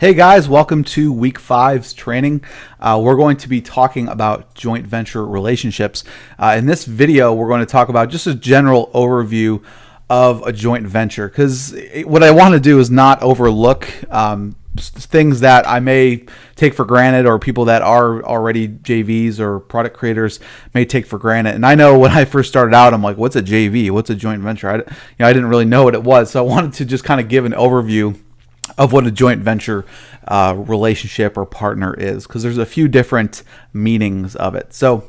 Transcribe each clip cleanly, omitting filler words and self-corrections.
Hey guys, welcome to week 5's training. We're going to be talking about joint venture relationships. In this video, we're going to talk about just a general overview of a joint venture, because what I want to do is not overlook things that I may take for granted, or people that are already JVs or product creators may take for granted. And I know when I first started out, I'm like, what's a JV? What's a joint venture? I didn't really know what it was. So I wanted to just kind of give an overview of what a joint venture relationship or partner is, because there's a few different meanings of it. So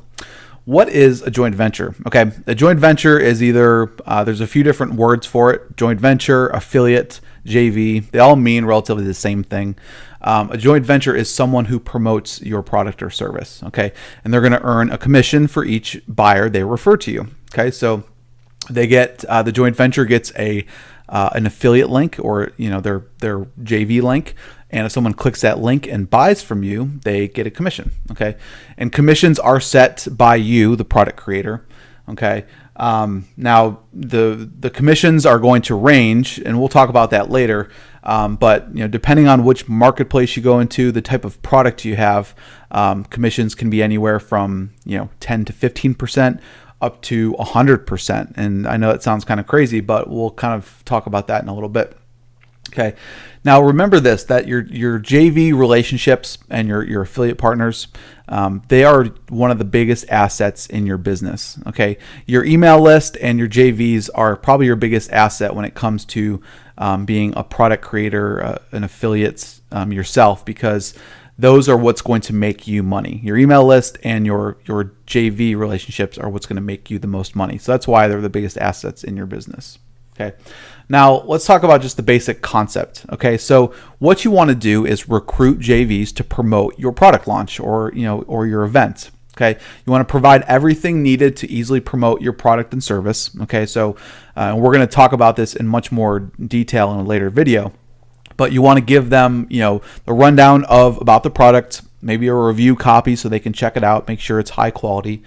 what is a joint venture? Okay, a joint venture is either, there's a few different words for it: joint venture, affiliate, JV. They all mean relatively the same thing. A joint venture is someone who promotes your product or service, okay? And they're gonna earn a commission for each buyer they refer to you, okay? So they get, the joint venture gets an affiliate link, or their JV link, and if someone clicks that link and buys from you, they get a commission. Okay, and commissions are set by you, the product creator. Okay, now the commissions are going to range, and we'll talk about that later. But depending on which marketplace you go into, the type of product you have, commissions can be anywhere from 10 to 15%. Up to 100%. And I know it sounds kind of crazy, but we'll kind of talk about that in a little bit. Okay. Now remember this, that your JV relationships and your affiliate partners, they are one of the biggest assets in your business. Okay. Your email list and your JVs are probably your biggest asset when it comes to being a product creator, an affiliate yourself, because those are what's going to make you money. Your email list and your JV relationships are what's going to make you the most money. So that's why they're the biggest assets in your business. Okay. Now let's talk about just the basic concept. Okay. So what you want to do is recruit JVs to promote your product launch or your event. Okay. You want to provide everything needed to easily promote your product and service. Okay. So we're going to talk about this in much more detail in a later video. But you want to give them, the rundown about the product, maybe a review copy so they can check it out, make sure it's high quality,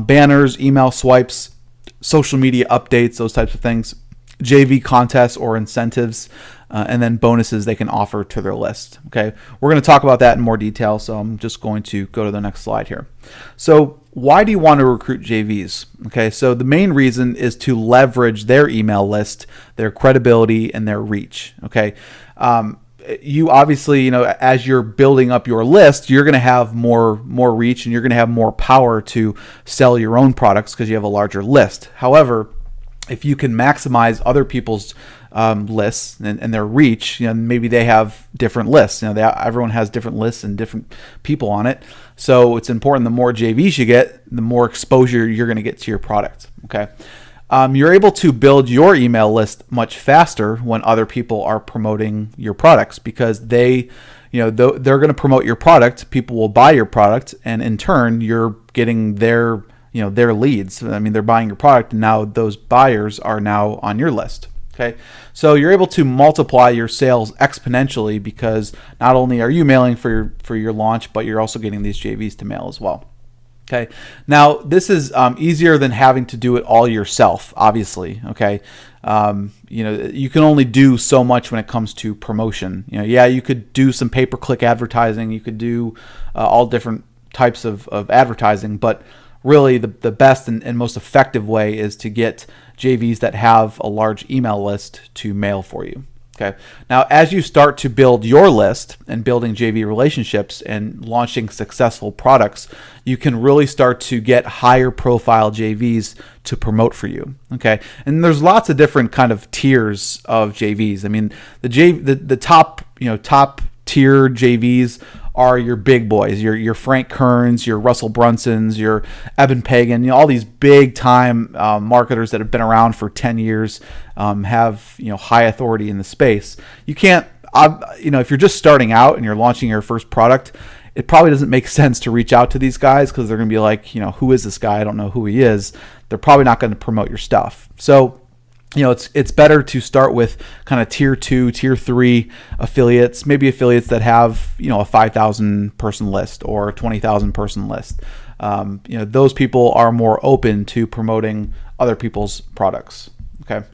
banners, email swipes, social media updates, those types of things, JV contests or incentives, and then bonuses they can offer to their list. Okay, we're going to talk about that in more detail, so I'm just going to go to the next slide here. So why do you want to recruit JVs? Okay, so the main reason is to leverage their email list, their credibility, and their reach. Okay. You obviously, as you're building up your list, you're going to have more reach, and you're going to have more power to sell your own products because you have a larger list. However, if you can maximize other people's lists and their reach, maybe they have different lists. Everyone has different lists and different people on it. So it's important, the more JVs you get, the more exposure you're going to get to your product. Okay. You're able to build your email list much faster when other people are promoting your products, because they're going to promote your product. People will buy your product, and in turn, you're getting their leads. I mean, they're buying your product, and now those buyers are now on your list. Okay, so you're able to multiply your sales exponentially, because not only are you mailing for your launch, but you're also getting these JVs to mail as well. Okay, now this is easier than having to do it all yourself, obviously. Okay, you can only do so much when it comes to promotion. You could do some pay-per-click advertising, you could do all different types of advertising, but really the best and most effective way is to get JVs that have a large email list to mail for you. Okay. Now, as you start to build your list and building JV relationships and launching successful products, you can really start to get higher profile JVs to promote for you. Okay. And there's lots of different kind of tiers of JVs. I mean, the top tier JVs are your big boys, your Frank Kerns, your Russell Brunsons, your Eben Pagan, all these big time marketers that have been around for 10 years, have high authority in the space. You can't, if you're just starting out and you're launching your first product, it probably doesn't make sense to reach out to these guys, because they're going to be like, who is this guy? I don't know who he is. They're probably not going to promote your stuff. So it's better to start with kind of tier 2, tier 3 affiliates, maybe affiliates that have, a 5,000 person list or a 20,000 person list. Those people are more open to promoting other people's products. Okay.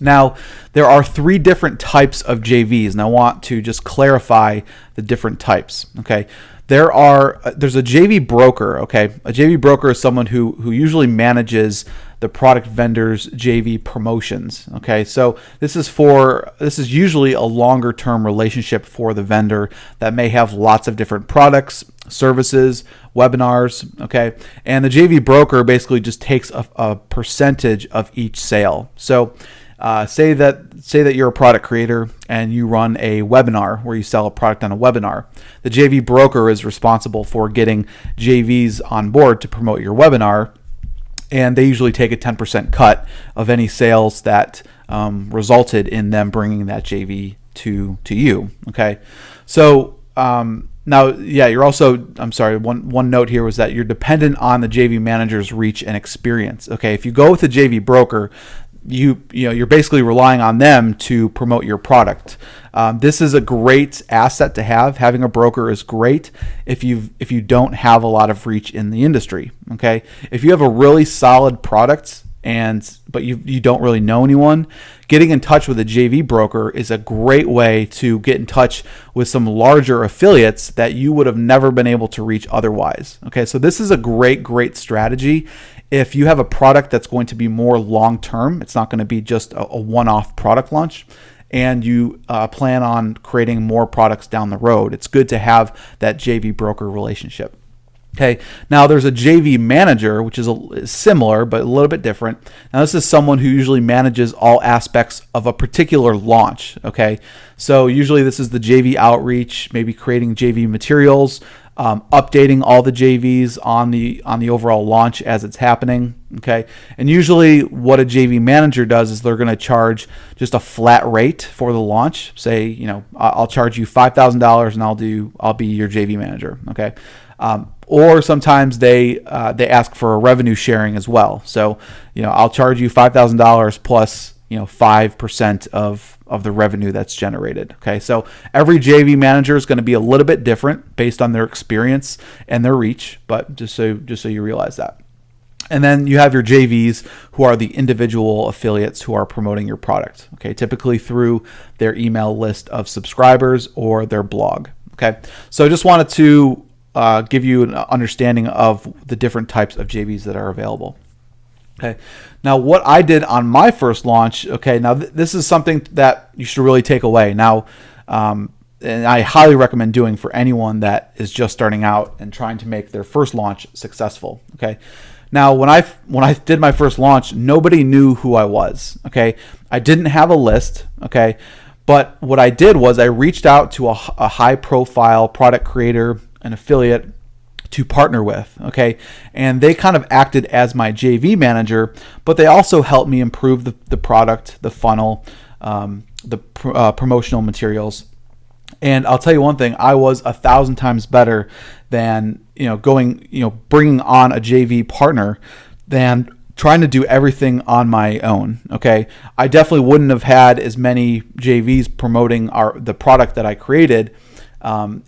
Now, there are 3 different types of JVs, and I want to just clarify the different types. Okay, there's a JV broker. Okay, a JV broker is someone who usually manages the product vendor's JV promotions. Okay, so this is usually a longer term relationship for the vendor that may have lots of different products, services, webinars. Okay, and the JV broker basically just takes a percentage of each sale. So say that you're a product creator and you run a webinar where you sell a product on a webinar. The JV broker is responsible for getting JVs on board to promote your webinar, and they usually take a 10% cut of any sales that resulted in them bringing that JV to you. Okay, so now, yeah, you're also, I'm sorry, one note here was that you're dependent on the JV manager's reach and experience. Okay, if you go with a JV broker, you're basically relying on them to promote your product. This is a great asset to have. Having a broker is great if you don't have a lot of reach in the industry. Okay, if you have a really solid product but you don't really know anyone, getting in touch with a JV broker is a great way to get in touch with some larger affiliates that you would have never been able to reach otherwise. Okay, so this is a great strategy. If you have a product that's going to be more long-term, it's not going to be just a one-off product launch, and you plan on creating more products down the road, it's good to have that JV broker relationship. Okay, now there's a JV manager, which is similar but a little bit different. Now this is someone who usually manages all aspects of a particular launch. Okay, so usually this is the JV outreach, maybe creating JV materials, updating all the JVs on the overall launch as it's happening. Okay, and usually what a JV manager does is they're going to charge just a flat rate for the launch. Say, I'll charge you $5,000 and I'll be your JV manager. Okay. Or sometimes they ask for a revenue sharing as well. So, I'll charge you $5,000 plus 5% of the revenue that's generated. Okay, so every JV manager is going to be a little bit different based on their experience and their reach, but just so you realize that. And then you have your JVs, who are the individual affiliates who are promoting your product. Okay, typically through their email list of subscribers or their blog. Okay, so I just wanted to give you an understanding of the different types of JVs that are available. Okay, now what I did on my first launch, okay, now this is something that you should really take away. Now, and I highly recommend doing for anyone that is just starting out and trying to make their first launch successful. Okay, now when I did my first launch, nobody knew who I was. Okay, I didn't have a list. Okay, but what I did was I reached out to a high-profile product creator, an affiliate, to partner with. Okay, and they kind of acted as my JV manager, but they also helped me improve the product, the funnel, the promotional materials. And I'll tell you one thing, I was 1,000 times better than bringing on a JV partner than trying to do everything on my own. Okay, I definitely wouldn't have had as many JVs promoting the product that I created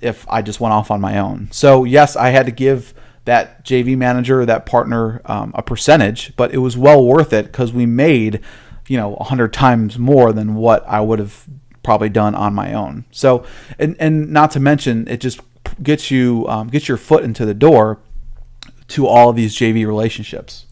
if I just went off on my own. So yes, I had to give that JV manager, that partner, a percentage, but it was well worth it because we made 100 times more than what I would have probably done on my own. So and not to mention, it just gets your foot into the door to all of these JV relationships.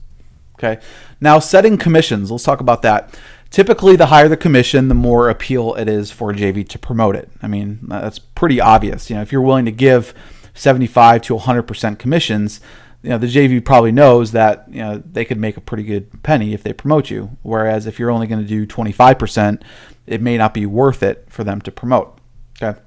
Okay, now setting commissions, let's talk about that. Typically, the higher the commission, the more appeal it is for a JV to promote it. I mean, that's pretty obvious. If you're willing to give 75 to 100% commissions, the JV probably knows that they could make a pretty good penny if they promote you. Whereas if you're only going to do 25%, it may not be worth it for them to promote. Okay.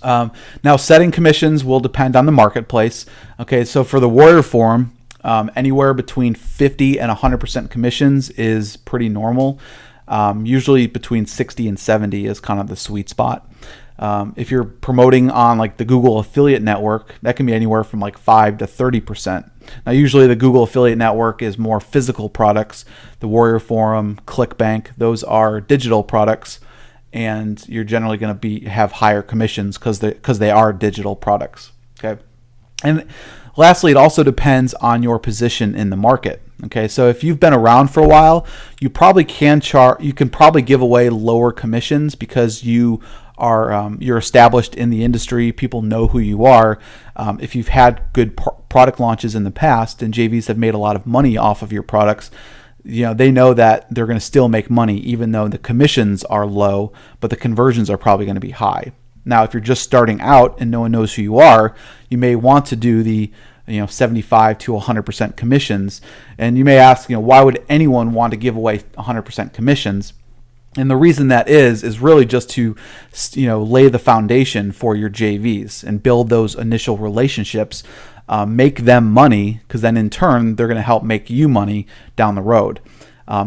Now, setting commissions will depend on the marketplace. Okay, so for the Warrior Forum, anywhere between 50 and 100% commissions is pretty normal. Usually between 60 and 70 is kind of the sweet spot. If you're promoting on like the Google Affiliate Network, that can be anywhere from like 5 to 30%. Now, usually the Google Affiliate Network is more physical products. The Warrior Forum, ClickBank, those are digital products, and you're generally going to have higher commissions because they are digital products. Okay, and Lastly, it also depends on your position in the market. Okay, so if you've been around for a while, you probably can probably give away lower commissions because you are you're established in the industry. People know who you are. If you've had good product launches in the past and JVs have made a lot of money off of your products, they know that they're going to still make money even though the commissions are low, but the conversions are probably going to be high. Now, if you're just starting out and no one knows who you are, you may want to do the 75 to 100% commissions. And you may ask, why would anyone want to give away 100% commissions? And the reason that is really just to, lay the foundation for your JVs and build those initial relationships, make them money, because then in turn they're going to help make you money down the road.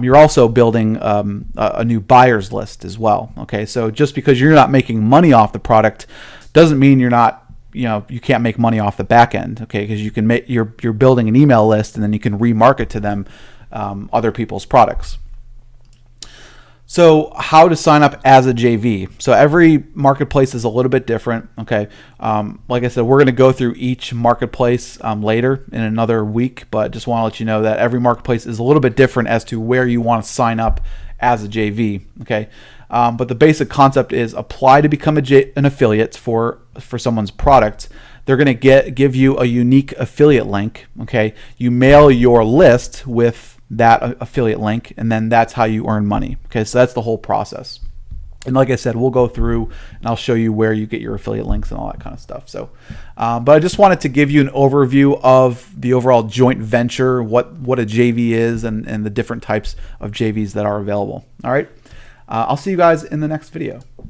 You're also building a new buyers list as well. Okay, so just because you're not making money off the product doesn't mean you're not, you can't make money off the back end. Okay, because you can make you're building an email list and then you can remarket to them other people's products. So how to sign up as a JV. So every marketplace is a little bit different. Okay, like I said, we're going to go through each marketplace later in another week, but just want to let you know that every marketplace is a little bit different as to where you want to sign up as a JV. Okay, but the basic concept is apply to become an affiliate for someone's product. They're going to give you a unique affiliate link. Okay, you mail your list with that affiliate link, and then that's how you earn money. Okay, so that's the whole process. And like I said, we'll go through and I'll show you where you get your affiliate links and all that kind of stuff. So, but I just wanted to give you an overview of the overall joint venture, what a JV is, and the different types of JVs that are available. All right, I'll see you guys in the next video.